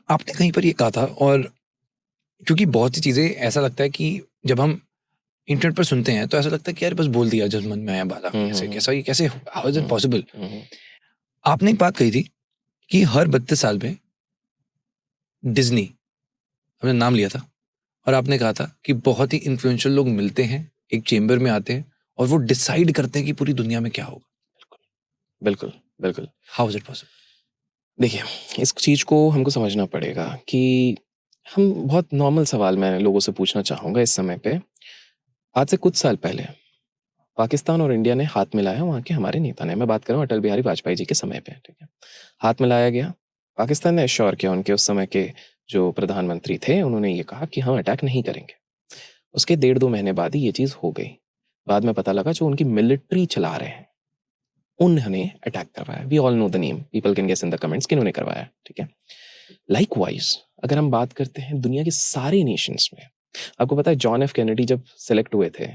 आपने कहीं पर ये कहा था, और क्योंकि बहुत सी चीज़ें ऐसा लगता है कि जब हम इंटरनेट पर सुनते हैं तो ऐसा लगता है कि यार बस बोल दिया जब मन में आया बात, कैसे कैसा, ये कैसे, हाउ इज इट पॉसिबल। आपने एक बात कही थी कि हर 32 साल में डिज्नी, आपने नाम लिया था, और आपने कहा था कि बहुत ही इन्फ्लुएंशियल लोग मिलते हैं, एक चेम्बर में आते हैं और वो डिसाइड करते हैं कि पूरी दुनिया में क्या होगा। बिल्कुल बिल्कुल। How is it possible? देखिए, इस चीज़ को हमको समझना पड़ेगा कि हम बहुत नॉर्मल सवाल मैं लोगों से पूछना चाहूँगा इस समय पे। आज से कुछ साल पहले पाकिस्तान और इंडिया ने हाथ मिलाया, वहाँ के हमारे नेता ने, मैं बात कर रहा हूँ अटल बिहारी वाजपेयी जी के समय पे, ठीक है? हाथ मिलाया गया, पाकिस्तान ने एश्योर किया, उनके उस समय के जो प्रधानमंत्री थे, उन्होंने ये कहा कि हम अटैक नहीं करेंगे। उसके 1.5-2 महीने बाद ही ये चीज़ हो गई। बाद में पता लगा जो उनकी मिलिट्री चला रहे हैं, उन्होंने अटैक करवाया। We all know the name, people can guess in the comments किन्होंने करवाया, ठीक है? लाइकवाइज़ अगर हम बात करते हैं दुनिया के सारे नेशंस में, आपको पता है जॉन एफ कैनेडी जब सेलेक्ट हुए थे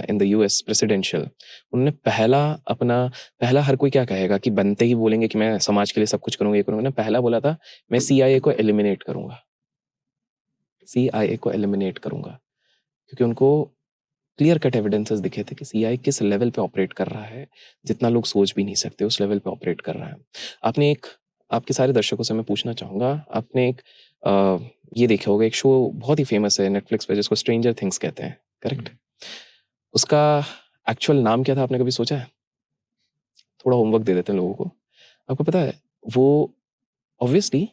इन द यूएस प्रेसिडेंशियल, उन्होंने पहला हर कोई क्या कहेगा कि बनते ही बोलेंगे कि मैं समाज के लिए सब कुछ करूँगा, ये करूँगा। पहला बोला था मैं सीआईए को एलिमिनेट करूँगा, सीआईए को एलिमिनेट करूँगा, क्योंकि उनको क्लियर कट एविडेंसेस दिखे थे कि सीआईए किस लेवल पे ऑपरेट कर रहा है, जितना लोग सोच भी नहीं सकते उस लेवल पे ऑपरेट कर रहा है। आपके सारे दर्शकों से मैं पूछना चाहूँगा, आपने ये देखा होगा एक शो बहुत ही फेमस है नेटफ्लिक्स पे जिसको स्ट्रेंजर थिंग्स कहते हैं, करेक्ट? उसका एक्चुअल नाम क्या था, आपने कभी सोचा है? थोड़ा होमवर्क दे देते हैं लोगों को। आपको पता है वो ऑब्वियसली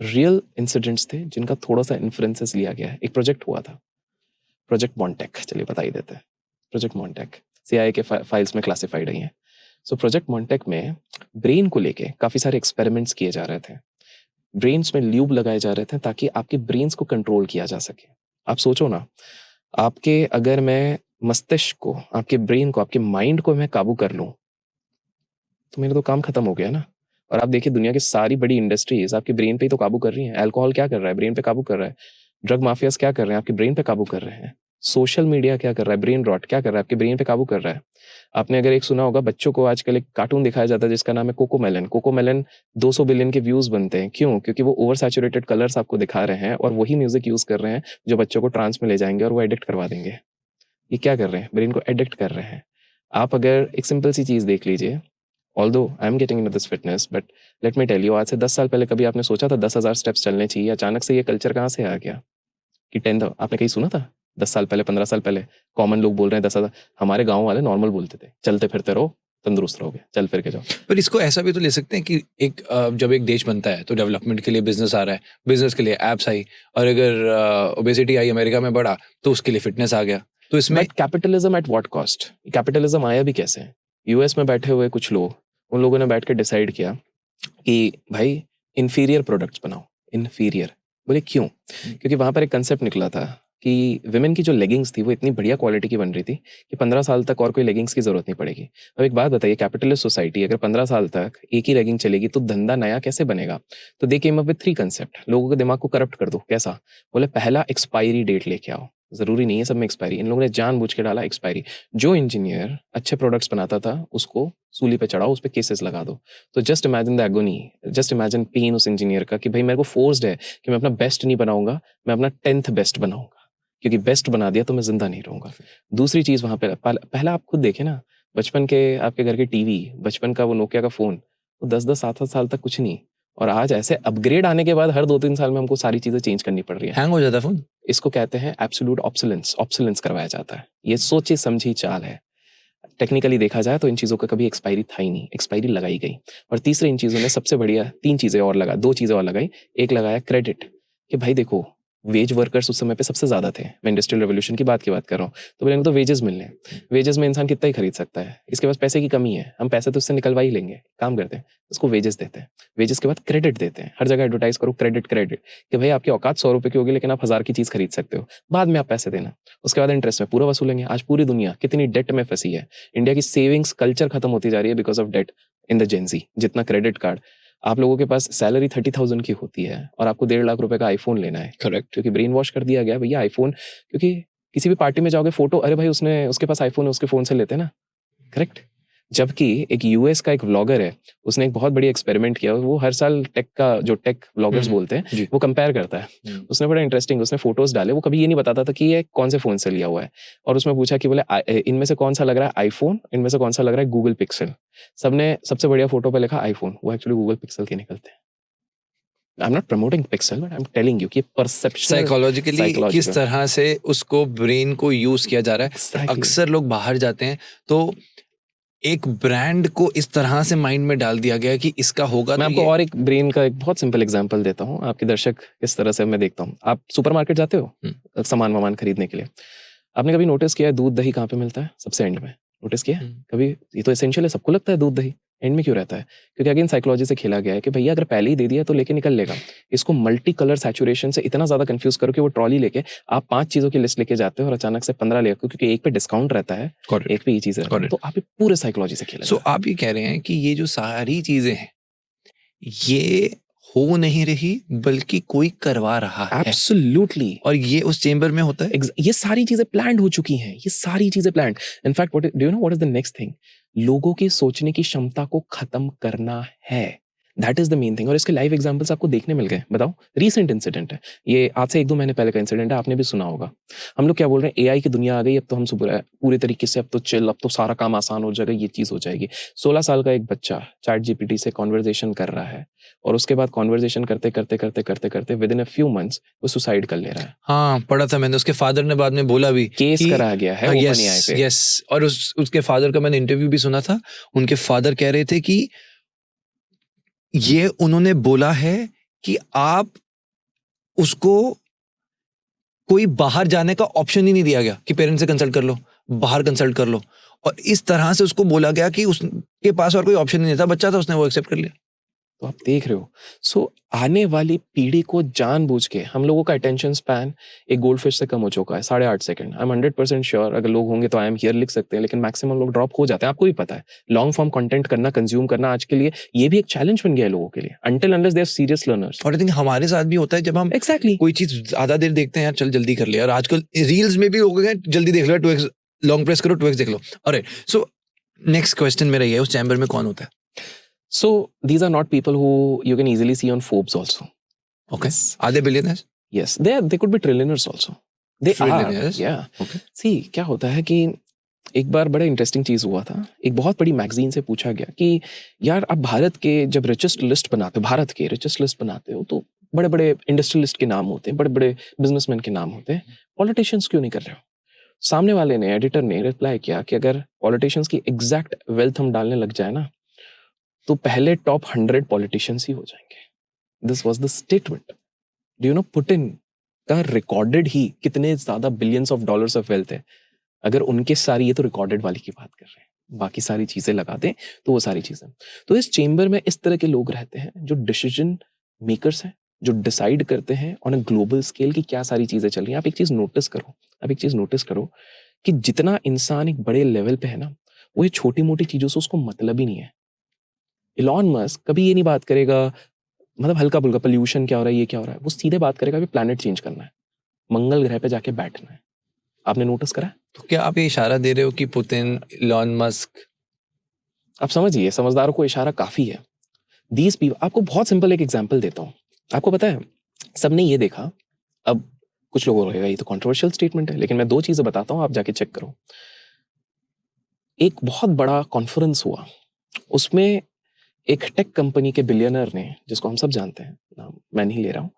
रियल इंसिडेंट्स थे जिनका थोड़ा-सा इन्फ्लुएंसेस लिया गया है। एक प्रोजेक्ट हुआ था, प्रोजेक्ट मॉन्टेक, चलिए बता ही देते हैं। प्रोजेक्ट मॉन्टेक सीआईए के फाइल्स में क्लासिफाइड है ये। सो प्रोजेक्ट मॉन्टेक में ब्रेन को लेके काफ़ी सारे एक्सपेरिमेंट्स किए जा रहे थे। ब्रेन्स में ल्यूब लगाए जा रहे थे ताकि आपके ब्रेन्स को कंट्रोल किया जा सके। आप सोचो ना, आपके अगर मैं मस्तिष्क को, आपके ब्रेन को, आपके माइंड को मैं काबू कर लूँ, तो मेरा तो काम खत्म हो गया ना। और आप देखिए दुनिया की सारी बड़ी इंडस्ट्रीज़ आपके ब्रेन पे ही तो काबू कर रही हैं। अल्कोहल क्या कर रहा है? ब्रेन पे काबू कर रहा है। ड्रग माफियाज़ क्या कर रहे हैं? आपके ब्रेन पे काबू कर रहे हैं। सोशल मीडिया क्या कर रहा है? ब्रेन रॉट क्या कर रहा है? आपके ब्रेन पे काबू कर रहा है। आपने अगर एक सुना होगा, बच्चों को आजकल एक कार्टून दिखाया जाता है जिसका नाम है कोकोमेलन। कोकोमेलन 200 बिलियन के व्यूज़ बनते हैं। क्यों? क्योंकि वो ओवर सैचुरेटेड कलर्स आपको दिखा रहे हैं और वही म्यूज़िक यूज़ कर रहे हैं जो बच्चों को ट्रांस में ले जाएँगे और वो एडिक्ट करवा देंगे। ये क्या कर रहे हैं? ब्रेन को एडिक्ट कर रहे हैं। आप अगर एक सिंपल सी चीज़ देख लीजिए, although I am getting into this fitness, but let me tell you, आज से 10 साल पहले कभी आपने सोचा था 10,000 स्टेप्स चलने चाहिए? अचानक से ये कल्चर कहाँ से आ गया कि 10 आपने कहीं सुना था? 10 साल पहले, 15 साल पहले कॉमन लोग बोल रहे हैं 10,000। हमारे गाँव वाले नॉर्मल बोलते थे, चलते फिरते रहो, तंदुरुस्त रहोगे, चल फिर के जाओ। पर इसको ऐसा भी तो ले सकते हैं कि जब एक देश बनता है तो डेवलपमेंट के लिए बिजनेस आ रहा है, बिजनेस के लिए एप्स आई, और अगर ओबेसिटी आई अमेरिका में बढ़ा तो उसके लिए फिटनेस आ गया। तो इसमें but capitalism at what cost? Capitalism आया भी कैसे? यूएस में बैठे हुए कुछ लोग, उन लोगों ने बैठ के डिसाइड किया कि भाई इंफीरियर प्रोडक्ट्स बनाओ। इंफीरियर बोले क्यों? क्योंकि वहां पर एक कंसेप्ट निकला था कि विमेन की जो लेगिंग्स थी वो इतनी बढ़िया क्वालिटी की बन रही थी कि 15 साल तक और कोई लेगिंग्स की जरूरत नहीं पड़ेगी। अब एक बात बताइए, कैपिटलिस्ट सोसाइटी अगर 15 साल तक एक ही लेगिंग चलेगी तो धंधा नया कैसे बनेगा? तो दे केम अप विद 3 कंसेप्ट। लोगों के दिमाग को करप्ट कर दो। कैसा? बोले पहला एक्सपायरी डेट लेके आओ। जरूरी नहीं है सब में एक्सपायरी, इन लोगों ने जानबूझ के डाला एक्सपायरी। जो इंजीनियर अच्छे प्रोडक्ट्स बनाता था उसको सूली पे चढ़ाओ, उस पर केसेस लगा दो। तो just imagine the agony, just imagine pain उस इंजीनियर का कि भाई मेरे को फोर्स्ड है कि मैं अपना बेस्ट नहीं बनाऊंगा, मैं अपना 10th बेस्ट बनाऊंगा, क्योंकि बेस्ट बना दिया तो मैं जिंदा नहीं रहूंगा। दूसरी चीज वहां पे पहला आप खुद देखे ना, बचपन के आपके घर के टीवी, बचपन का वो नोकिया का फोन, वो 10-10 7-7 साल तक कुछ नहीं, और आज ऐसे अपग्रेड आने के बाद हर 2-3 साल में हमको सारी चीजें चेंज करनी पड़ रही है। हैंग हो जाता है फोन। इसको कहते हैं एब्सोल्यूट ऑब्सोलेंस, ऑब्सोलेंस करवाया जाता है। ये सोची समझी चाल है। टेक्निकली देखा जाए तो इन चीज़ों का कभी एक्सपायरी था ही नहीं, एक्सपायरी लगाई गई। और तीसरे इन चीज़ों ने सबसे बढ़िया 3 चीज़ें और लगा, 2 चीज़ें और लगाई। एक लगाया क्रेडिट, कि भाई देखो वेज वर्कर्स उस समय पे सबसे ज़्यादा थे, मैं इंडस्ट्रियल रेवोल्यूशन की बात कर रहा हूँ। तो बोले तो वेजेस मिलने, वेजेस में इंसान कितना ही खरीद सकता है, इसके पास पैसे की कमी है, हम पैसे तो उससे निकलवा ही लेंगे, काम करते हैं, उसको वेजेस देते हैं। वेजेस के बाद क्रेडिट देते हैं, हर जगह एडवर्टाइज करो क्रेडिट क्रेडिट, कि भाई आपकी औकात 100 रुपये की होगी लेकिन आप 1000 की चीज़ खरीद सकते हो, बाद में आप पैसे देना। उसके बाद इंटरेस्ट में पूरा वसूलेंगे। आज पूरी दुनिया कितनी डेट में फंसी है। इंडिया की सेविंग्स कल्चर खत्म होती जा रही है because of debt in the Gen Z. जितना क्रेडिट कार्ड, आप लोगों के पास सैलरी 30,000 की होती है और आपको 1.5 लाख रुपए का आईफोन लेना है, करेक्ट। क्योंकि ब्रेन वॉश कर दिया गया भैया आईफोन। क्योंकि किसी भी पार्टी में जाओगे फोटो, अरे भाई उसके पास आईफोन है, उसके फोन से लेते हैं ना, करेक्ट। जबकि एक यूएस का एक व्लॉगर है, उसने एक बहुत बड़ी एक्सपेरिमेंट किया, वो हर साल टेक का जो टेक व्लॉगर्स बोलते हैं जी। वो कंपेयर करता है। उसने बड़ा इंटरेस्टिंग, उसने फोटोज डाले, वो कभी ये नहीं बताता था कि ये कौन से फोन से लिया हुआ है, और उसमें पूछा कि बोले इनमें से कौन सा लग रहा है आईफोन, इनमें से कौन सा लग रहा है गूगल पिक्सल। सबने सबसे बढ़िया फोटो पे लिखा आईफोन, वो एक्चुअली गूगल पिक्सल के निकलते हैं। I am not promoting pixel but I am telling you कि परसेप्शन साइकोलॉजिकली किस तरह से उसको ब्रेन को यूज किया जा रहा है। Exactly. अक्सर लोग बाहर जाते हैं तो एक ब्रांड को इस तरह से माइंड में डाल दिया गया है कि इसका होगा। मैं तो आपको और एक ब्रेन का एक बहुत सिंपल एग्जांपल देता हूँ, आपके दर्शक इस तरह से मैं देखता हूँ। आप सुपरमार्केट जाते हो सामान वामान खरीदने के लिए, आपने कभी नोटिस किया है दूध दही कहाँ पे मिलता है? सबसे एंड में। नोटिस किया है कभी? ये तो एसेंशियल है, सबको लगता है दूध दही, एंड में क्यों रहता है? क्योंकि अगेन साइकोलॉजी से खेला गया है कि भैया अगर पहले ही दे दिया तो लेके निकल लेगा। इसको मल्टी कलर सैचुरेशन से इतना ज्यादा कंफ्यूज करो कि वो ट्रॉली लेके आप 5 चीजों की लिस्ट लेके जाते हो और अचानक से 15 ले, क्योंकि एक पे डिस्काउंट रहता है, एक पे ये चीज रहता है, तो आप पूरे साइकोलॉजी से खेला। सो आप ये कह रहे हैं कि ये जो सारी चीजें हैं ये हो नहीं रही बल्कि कोई करवा रहा है। एब्सोल्युटली। और ये उस चेंबर में होता है। ये सारी चीजें प्लान्ड हो चुकी हैं, ये सारी चीजें planned. In fact what do you know what is the next thing? लोगों की सोचने की क्षमता को खत्म करना है। That is the main thing. और इसके लाइव एग्जांपल्स आपको देखने मिल गए। बताओ, रीसेंट इंसिडेंट है ये, आज से 1-2 महीने पहले का इंसिडेंट है, आपने भी सुना होगा। हम लोग क्या बोल रहे हैं, एआई की दुनिया आ गई, अब तो हम पूरे तरीके से अब तो चिल, अब तो सारा काम आसान हो जाएगा, ये चीज हो जाएगी। 16 साल का एक बच्चा चैट जीपीटी से कॉन्वर्जेशन कर रहा है और उसके बाद कॉन्वर्जेशन करते करते करते करते करते with in a few months वो सुसाइड कर ले रहा है। हाँ, पढ़ा था मैंने। उसके फादर ने बाद में बोला भी, केस करा गया है ओपनएआई पे। यस। और उसके फादर का मैंने इंटरव्यू भी सुना था। उनके फादर कह रहे थे कि ये उन्होंने बोला है कि आप उसको कोई बाहर जाने का ऑप्शन ही नहीं दिया गया कि पेरेंट्स से कंसल्ट कर लो, बाहर कंसल्ट कर लो, और इस तरह से उसको बोला गया कि उसके पास और कोई ऑप्शन नहीं था, बच्चा था, उसने वो एक्सेप्ट कर लिया। तो आप देख रहे हो। सो आने वाली पीढ़ी को जानबूझ के हम लोगों का अटेंशन स्पैन एक गोल्डफिश से कम हो चुका है, 8.5 सेकंड। आई एम 100% श्योर अगर लोग होंगे तो आई एम हियर लिख सकते हैं, लेकिन मैक्सिमम लोग ड्रॉप हो जाते हैं। आपको भी पता है लॉन्ग फॉर्म कंटेंट करना, कंज्यूम करना आज के लिए ये भी एक चैलेंज बन गया है लोगों के लिए, until unless they are serious learners. और आई थिंक हमारे साथ भी होता है जब हम एग्जैक्टली कोई चीज ज्यादा देर देखते हैं, यार चल जल्दी कर ले, और आजकल रील्स में भी हो गए जल्दी देख लो, 2x लॉन्ग प्रेस करो, 2x देख लो। ऑलराइट, सो नेक्स्ट क्वेश्चन मेरा ये है, उस चैम्बर में कौन होता है? So these are not people who you can easily see on Forbes also. Okay. Are they billionaires? Yes, they could be trillionaires also. They Trillionaires? are. Yeah. Okay. See, क्या होता है कि एक बार बड़ा इंटरेस्टिंग चीज हुआ था। एक बहुत बड़ी मैगजीन से पूछा गया कि यार आप भारत के जब रिचेस्ट लिस्ट बनाते हो, भारत के रिचेस्ट लिस्ट बनाते हो, तो बड़े बड़े इंडस्ट्रियलिस्ट के नाम होते हैं, बड़े बड़े बिजनेसमैन के नाम होते हैं, पॉलिटिशियंस क्यों नहीं कर रहे हो? सामने वाले ने, एडिटर ने रिप्लाई किया कि अगर पॉलिटिशियंस की एग्जैक्ट वेल्थ हम डालने लग जाए ना तो पहले टॉप 100 पॉलिटिशियंस ही हो जाएंगे। This was the statement. Do you know Putin का रिकॉर्डेड ही कितने ज्यादा billions of dollars of wealth है? अगर उनके सारी, ये तो रिकॉर्डेड वाली की बात कर रहे हैं, बाकी सारी चीजें लगा दें तो वो सारी चीजें। तो इस चेंबर में इस तरह के लोग रहते हैं जो डिसीजन मेकर्स हैं, जो डिसाइड करते हैं ऑन अ ग्लोबल स्केल की क्या सारी चीजें चल रही हैं। आप एक चीज नोटिस करो कि जितना इंसान एक बड़े लेवल पे है ना, वो ये छोटी मोटी चीजों से उसको मतलब ही नहीं है। इलॉन मस्क कभी ये नहीं बात करेगा, मतलब हल्का फुल्का पोल्यूशन क्या हो रहा है, ये क्या हो रहा है, वो सीधे बात करेगा कि प्लैनेट चेंज करना है, मंगल ग्रह पे जाके बैठना है। आपने नोटिस करा? तो क्या आप ये इशारा दे रहे हो कि पुतिन, इलॉन मस्क, आप समझिए, समझदारों को इशारा काफी है। दीज पीपल, आपको बहुत सिंपल एक एग्जांपल देता हूँ। आपको पता है सबने ये देखा, अब कुछ लोगों को लगेगा ये तो कंट्रोवर्शियल स्टेटमेंट है, लेकिन मैं 2 चीजें बताता हूँ, आप जाके चेक करो। एक बहुत बड़ा कॉन्फ्रेंस हुआ, उसमें एक टेक कंपनी के बिलियनर ने, जिसको हम सब जानते हैं, नाम मैं नहीं ले रहा हूँ,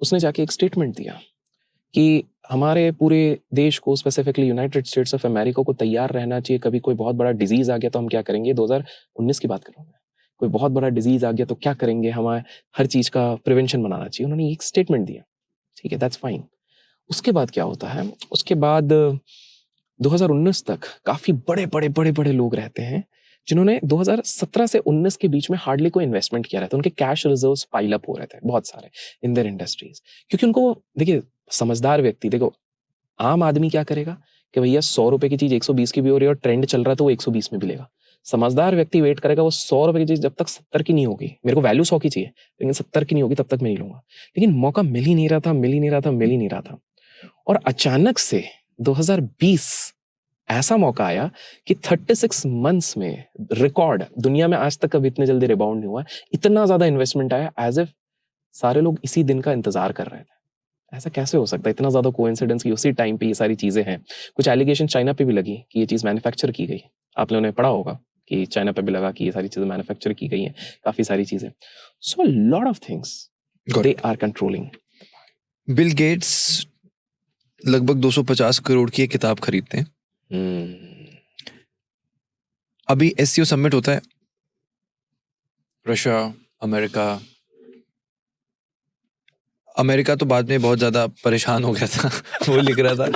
उसने जाके एक स्टेटमेंट दिया कि हमारे पूरे देश को, specifically United states of America को तैयार रहना चाहिए, कभी कोई बहुत बड़ा डिजीज आ गया तो हम क्या करेंगे। 2019 की बात कर रहा हूँ मैं। कोई बहुत बड़ा डिजीज आ गया तो क्या करेंगे, हमारे हर चीज का प्रिवेंशन बनाना चाहिए। उन्होंने एक स्टेटमेंट दिया, ठीक है, दैट्स फाइन। उसके बाद क्या होता है, उसके बाद 2019 तक काफी बड़े बड़े बड़े बड़े लोग रहते हैं जिन्होंने 2017 से 19 के बीच में हार्डली कोई इन्वेस्टमेंट किया रहता है। उनके कैश रिजर्व्स पाइल अप हो रहे थे बहुत सारे इन देयर इंडस्ट्रीज, क्योंकि उनको, देखिए समझदार व्यक्ति, देखो आम आदमी क्या करेगा कि भैया 100 रुपए की चीज 120 की भी हो रही है और ट्रेंड चल रहा है तो वो 120 में भी लेगा। समझदार व्यक्ति वेट करेगा, वो 100 रुपए की चीज जब तक 70 की नहीं होगी, मेरे को वैल्यू 100 की चाहिए लेकिन 70 की नहीं होगी तब तक मैं नहीं लूंगा। लेकिन मौका मिल ही नहीं रहा था। और अचानक से 2020 ऐसा मौका आया कि 36 मंथ्स में रिकॉर्ड, दुनिया में आज तक कभी इतने जल्दी रिबाउंड नहीं हुआ, इतना ज्यादा इन्वेस्टमेंट आया, एज इफ सारे लोग इसी दिन का इंतजार कर रहे थे। ऐसा कैसे हो सकता है? इतना ज्यादा कोइंसिडेंस की उसी टाइम पे ये सारी चीजें हैं। कुछ एलिगेशन चाइना पे भी लगी कि ये चीज मैन्युफैक्चर की गई। आप लोगों ने पढ़ा होगा कि चाइना पे भी लगा कि ये सारी चीजें मैन्युफैक्चर की गई हैं, काफी सारी चीजें। So lot of things they are controlling. Bill Gates लगभग 250 करोड़ की एक किताब खरीदते हैं। अभी एससीओ समिट होता है, रशिया, अमेरिका तो बाद में बहुत ज्यादा परेशान हो गया था वो लिख रहा था